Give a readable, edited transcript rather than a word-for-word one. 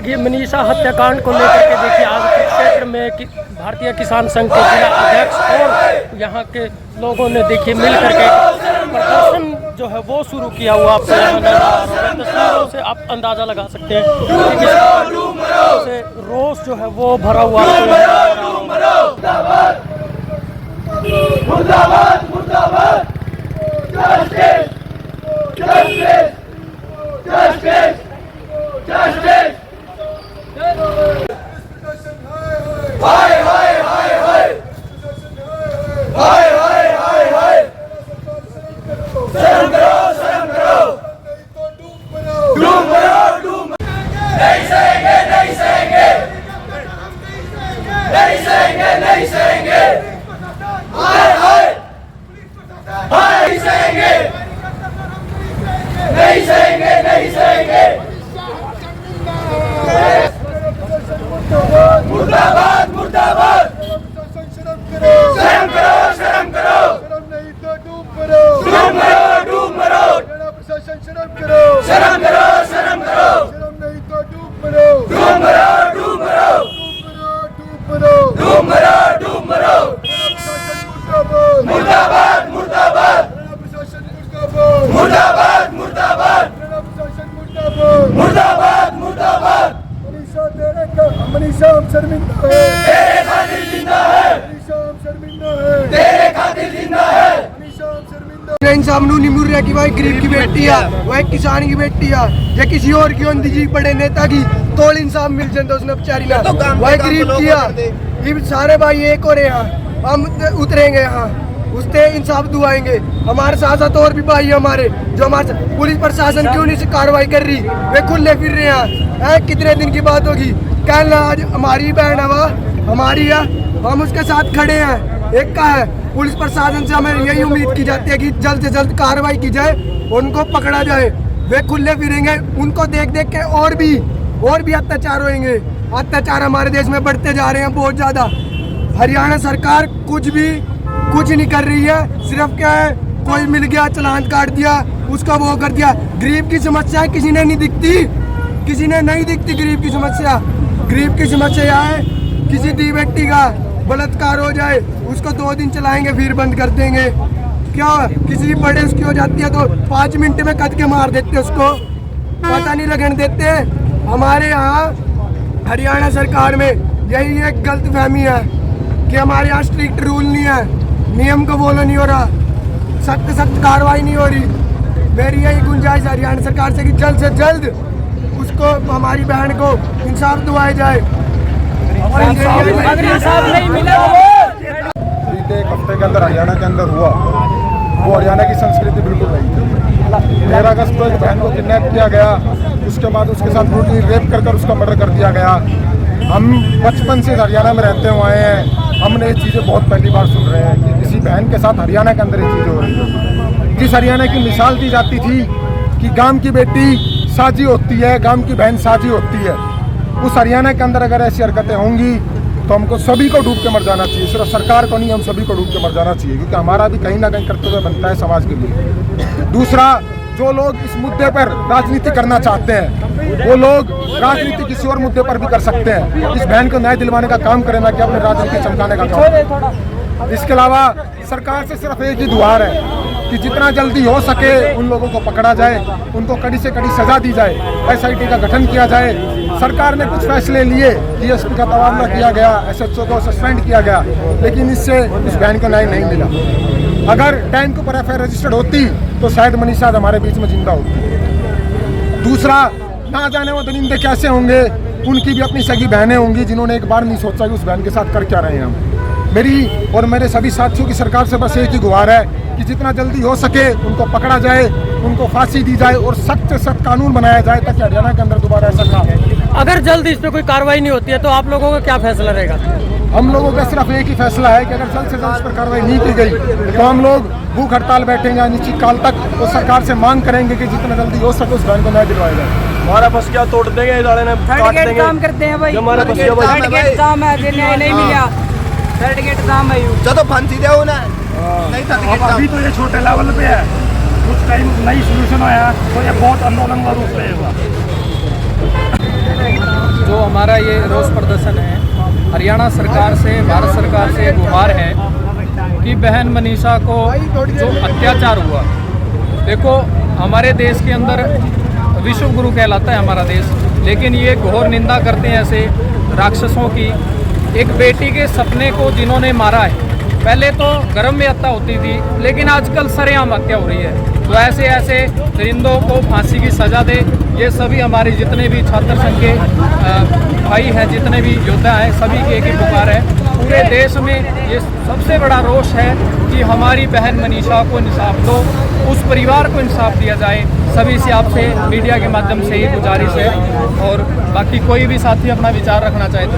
देखिए मनीषा हत्याकांड को लेकर के देखिए आज क्षेत्र में भारतीय किसान संघ के जिला अध्यक्ष और यहाँ के लोगों ने देखिए मिलकर के प्रदर्शन जो है वो शुरू किया हुआ आपको यहाँ नजर आ रहा है। तस्वीरों से आप अंदाजा लगा सकते हैं से रोष जो है वो भरा हुआ मुर्दाबाद मुर्दाबाद शर्म करो शर्म करो नहीं तो डूब मरो प्रशासन शर्म करो शर्म नहीं तो डूब मरो मुर्दाबाद मुर्दाबाद प्रशासन मुर्दाबाद मुर्दाबाद मुर्दाबाद मनीषा हम शर्मिंदा है तेरे खातिर जिंदा है मनीषा हम शर्मिंदा है तेरे खातिर जिंदा है मनीषा हम शर्मिंदा इंसान नू नहीं मुर रहा कि भाई गरीब की बेटी है वह किसान की बेटी है या किसी और की होंदी जी बड़े नेता की तोड़ इंसान मिल जाता उसने बेचारी ना वह गरीब किया ये सारे भाई एक हो रहे हैं हम उतरेंगे यहाँ उससे इंसाफ दुआएंगे। हमारे साथ साथ और भी भाई हमारे जो हमारे पुलिस प्रशासन क्यों नहीं कार्रवाई कर रही वे खुले फिर रहे हैं। कितने दिन की बात होगी कल आज हमारी बहन है वह हमारी है हम उसके साथ खड़े हैं। एक का है पुलिस प्रशासन से हमें यही उम्मीद की जाती है कि जल्द से जल्द कार्रवाई की जाए उनको पकड़ा जाए। वे खुले फिरेंगे उनको देख देख के और भी अत्याचार होंगे। अत्याचार हमारे देश में बढ़ते जा रहे हैं बहुत ज्यादा। हरियाणा सरकार कुछ नहीं कर रही है। सिर्फ क्या है कोई मिल गया चालान काट दिया उसका वो कर दिया। गरीब की समस्या किसी ने नहीं दिखती गरीब की समस्या यह है किसी दी व्यक्ति का बलात्कार हो जाए उसको 2 दिन चलाएंगे फिर बंद कर देंगे। क्या किसी बड़े उसकी हो जाती है तो 5 मिनट में कद के मार देते उसको पता नहीं लगने देते। हमारे यहाँ हरियाणा सरकार में यही एक गलत फहमी है कि हमारे यहाँ स्ट्रिक्ट रूल नहीं है नियम को फॉलो नहीं हो रहा सख्त कार्रवाई नहीं हो रही। मेरी यही गुंजाइश है हरियाणा सरकार से कि जल्द से जल्द उसको हमारी बहन को इंसाफ दिलाया जाए। अगर इंसाफ नहीं मिला बीते एक हफ्ते के अंदर हरियाणा के अंदर हुआ वो हरियाणा की संस्कृति बिल्कुल नहीं थी। 13 अगस्त को एक बहन को किडनैप किया गया उसके बाद उसके साथ ब्रूटली रेप कर उसका मर्डर कर दिया गया। हम बचपन से हरियाणा में रहते हुए आए हैं हमने ये चीज़ें बहुत पहली बार सुन रहे हैं कि किसी बहन के साथ हरियाणा के अंदर ये चीज़ें हो रही है। जिस हरियाणा की मिसाल दी जाती थी कि गांव की बेटी साजी होती है गांव की बहन साजी होती है उस हरियाणा के अंदर अगर ऐसी हरकतें होंगी तो हमको सभी को डूब के मर जाना चाहिए। सिर्फ सरकार को नहीं हम सभी को डूब के मर जाना चाहिए क्योंकि हमारा भी कहीं ना कहीं कर्तव्य बनता है समाज के लिए। दूसरा जो लोग इस मुद्दे पर राजनीति करना चाहते हैं वो लोग राजनीति किसी और मुद्दे पर भी कर सकते हैं। इस बहन को न्याय दिलवाने का काम करें ना कि अपने राजनीति चमकाने का काम। इसके अलावा सरकार से सिर्फ एक ही गुहार है कि जितना जल्दी हो सके उन लोगों को पकड़ा जाए उनको कड़ी से कड़ी सजा दी जाए। SIT का गठन किया जाए। सरकार ने कुछ फैसले लिए DSP का तबादला किया गया SHO को सस्पेंड किया गया लेकिन इससे इस बहन को न्याय नहीं मिला। अगर टाइम के ऊपर FIR रजिस्टर्ड होती तो शायद मनीषा हमारे बीच में जिंदा होती। दूसरा ना जाने वो दरिंदे कैसे होंगे उनकी भी अपनी सगी बहनें होंगी जिन्होंने एक बार नहीं सोचा कि उस बहन के साथ कर क्या रहे हैं हम। मेरी और मेरे सभी साथियों की सरकार से बस एक ही गुहार है कि जितना जल्दी हो सके उनको पकड़ा जाए उनको फांसी दी जाए और सख्त से सख्त कानून बनाया जाए ताकि हरियाणा के अंदर दोबारा ऐसा ना हो। अगर जल्द इस पे कोई कार्रवाई नहीं होती है तो आप लोगों का क्या फैसला रहेगा? हम लोगों का सिर्फ एक ही फैसला है कि अगर जल्द से जल्द इस पर कार्रवाई नहीं की गई तो हम लोग भूख हड़ताल बैठेंगे अनिश्चित काल तक। तो सरकार से मांग करेंगे कि जितना जल्दी हो सके उस बहन को न्याय दिलवाया जाए। हमारा बस क्या तोड़ देंगे इस वाले ने काट देंगे। काम करते हैं भाई हमारा बस क्या थर्ड गेट काम है जो न्याय नहीं मिला थर्ड गेट काम है चलो फांसी दो ना नहीं था। अभी तो ये छोटे लेवल पे है कुछ टाइम नहीं सोल्यूशन आया तो ये बहुत आंदोलन का रूप लेगा। हमारा ये रोष प्रदर्शन है, हरियाणा सरकार से, भारत सरकार से गुहार है कि बहन मनीषा को जो अत्याचार हुआ, देखो हमारे देश के अंदर विश्व गुरु कहलाता है हमारा देश, लेकिन ये घोर निंदा करते हैं ऐसे राक्षसों की। एक बेटी के सपने को जिन्होंने मारा है, पहले तो गर्भ में हत्या होती थी, लेकिन आजकल सरेआम हत्या हो रही है। तो ऐसे ऐसे दरिंदों को फांसी की सज़ा दे। ये सभी हमारे जितने भी छात्र संघ के भाई हैं, जितने भी योद्धा हैं, सभी की एक ही पुकार है। पूरे देश में ये सबसे बड़ा रोष है कि हमारी बहन मनीषा को इंसाफ दो, उस परिवार को इंसाफ दिया जाए। सभी से आपसे मीडिया के माध्यम से ही गुजारिश है, और बाकी कोई भी साथी अपना विचार रखना चाहे तो